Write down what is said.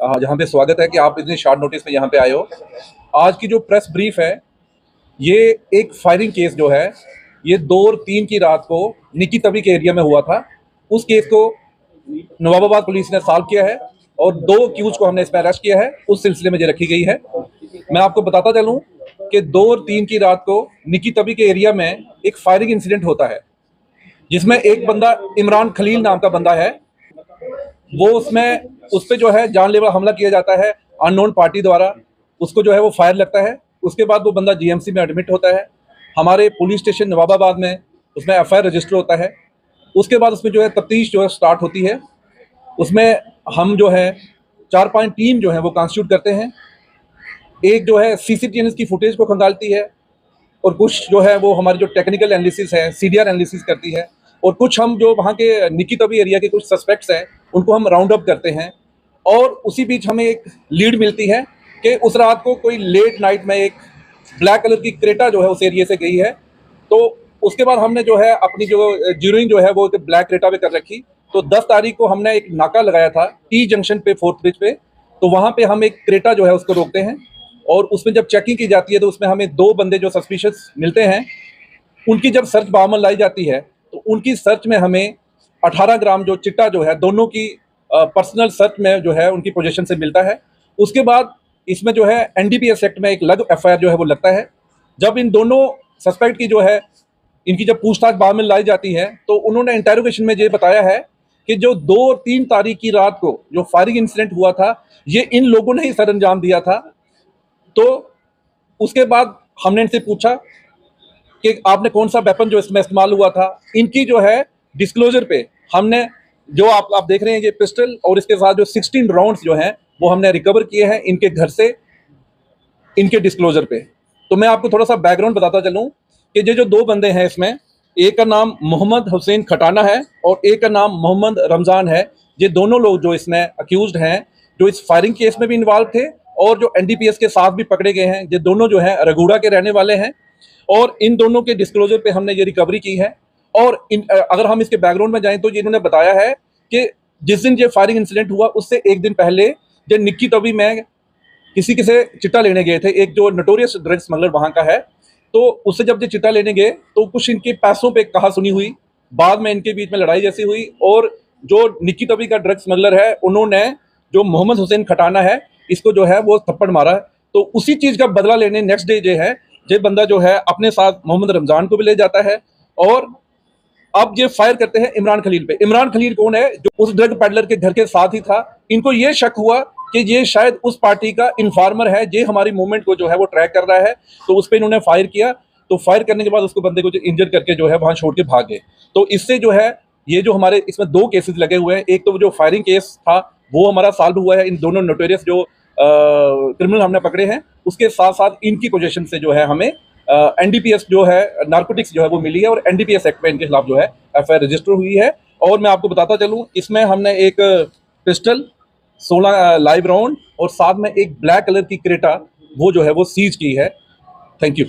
जहाँ पे स्वागत है कि आप इतने शॉर्ट नोटिस में यहाँ पे आए हो। आज की जो प्रेस ब्रीफ है, ये एक फायरिंग केस जो है, ये 2 और 3 की रात को निकी तवी के एरिया में हुआ था। उस केस को नवाबाबाद पुलिस ने सॉल्व किया है और 2 अक्यूज को हमने इसमें अरेस्ट किया है। उस सिलसिले में ये रखी गई है। मैं आपको बताता चलूँ कि 2 और 3 की रात को निकी तवी के एरिया में एक फायरिंग इंसिडेंट होता है, जिसमें एक बंदा इमरान खलील नाम का बंदा है, वो उस पर जो है जानलेवा हमला किया जाता है अननोन पार्टी द्वारा। उसको जो है वो फायर लगता है। उसके बाद वो बंदा जीएमसी में एडमिट होता है। हमारे पुलिस स्टेशन नवाबाबाद में उसमें एफआईआर रजिस्टर होता है। उसके बाद उसमें जो है तफ्तीश जो है स्टार्ट होती है। उसमें हम जो है 4-5 टीम जो है वो कॉन्स्टिट्यूट करते हैं। एक जो है सीसीटीवी की फुटेज को खंगालती है और कुछ जो है वो हमारी जो टेक्निकल एनालिसिस है, सीडीआर एनालिसिस करती है, और कुछ हम जो वहाँ के निकी तवी एरिया के कुछ सस्पेक्ट्स हैं उनको हम राउंड अप करते हैं। और उसी बीच हमें एक लीड मिलती है कि उस रात को कोई लेट नाइट में एक ब्लैक कलर की क्रेटा जो है उस एरिया से गई है। तो उसके बाद हमने जो है अपनी जो जीरोइंग जो है वो एक ब्लैक क्रेटा पे कर रखी। तो 10 तारीख को हमने एक नाका लगाया था टी जंक्शन पे, 4th ब्रिज पे। तो वहाँ पे हम एक क्रेटा जो है उसको रोकते हैं और उसमें जब चेकिंग की जाती है तो उसमें हमें 2 बंदे जो सस्पिशियस मिलते हैं। उनकी जब सर्च बामल लाई जाती है तो उनकी सर्च में हमें 18 ग्राम जो चिट्टा जो है दोनों की पर्सनल सर्च में जो है उनकी पोजीशन से मिलता है। उसके बाद इसमें जो है एनडीपीएस एक्ट में एक अलग एफआईआर जो है वो लगता है। जब इन दोनों सस्पेक्ट की जो है इनकी जब पूछताछ बामल लाई जाती है तो उन्होंने इंटेरोगेशन में ये बताया है कि जो 2 और 3 तारीख की रात को जो फायरिंग इंसिडेंट हुआ था, ये इन लोगों ने ही सर अंजाम दिया था। तो उसके बाद हमने इनसे पूछा कि आपने कौन सा वेपन जो इसमें इस्तेमाल हुआ था। इनकी जो है डिस्क्लोजर पे हमने जो आप देख रहे हैं ये पिस्टल और इसके साथ जो 16 राउंड्स जो हैं वो हमने रिकवर किए हैं इनके घर से, इनके डिस्क्लोजर पे। तो मैं आपको थोड़ा सा बैकग्राउंड बताता चलूं कि ये जो 2 बंदे हैं इसमें, एक का नाम मोहम्मद हुसैन खटाना है और एक का नाम मोहम्मद रमज़ान है। ये दोनों लोग जो इसमें अक्यूज्ड हैं, जो इस फायरिंग केस में भी इन्वॉल्व थे और जो एनडीपीएस के साथ भी पकड़े गए हैं, ये दोनों जो है रघुड़ा के रहने वाले हैं। और इन दोनों के डिस्क्लोजर पे हमने ये रिकवरी की है। और अगर हम इसके बैकग्राउंड में जाएं तो इन्होंने बताया है कि जिस दिन ये फायरिंग इंसिडेंट हुआ उससे एक दिन पहले जो निक्की तवी में किसी के से चिट्टा लेने गए थे, एक जो नोटोरियस ड्रग स्मगलर वहाँ का है। तो उससे जब ये चिट्टा लेने गए तो कुछ इनके पैसों पे कहा सुनी हुई, बाद में इनके बीच में लड़ाई जैसी हुई और जो निक्की तवी का ड्रग स्मगलर है उन्होंने जो मोहम्मद हुसैन खटाना है इसको जो है वो थप्पड़ मारा। तो उसी चीज़ का बदला लेने नेक्स्ट डे जो है ये बंदा जो है अपने साथ मोहम्मद रमज़ान को भी ले जाता है और अब ये फायर करते हैं इमरान खलील पे। इमरान खलील कौन है? जो उस ड्रग पेडलर के घर के साथ ही था। इनको ये शक हुआ कि ये शायद उस पार्टी का इन्फॉर्मर है, ये हमारी मूवमेंट को जो है वो ट्रैक कर रहा है। तो उस पर इन्होंने फायर किया। तो फायर करने के बाद उसको बंदे को इंजर करके जो है वहां छोड़ के भाग गए। तो इससे जो है ये जो हमारे इसमें 2 केसेस लगे हुए हैं। एक तो जो फायरिंग केस था वो हमारा सॉल्व हुआ है। इन दोनों नोटोरियस जो क्रिमिनल हमने पकड़े हैं, उसके साथ साथ इनकी पोजीशन से जो है हमें एनडीपीएस जो है नारकोटिक्स जो है वो मिली है और एनडीपीएस एक्ट में इनके खिलाफ जो है एफआईआर रजिस्टर हुई है। और मैं आपको बताता चलूं इसमें हमने एक पिस्टल, 16 लाइव राउंड और साथ में एक ब्लैक कलर की क्रेटा वो जो है वो सीज की है। Thank you.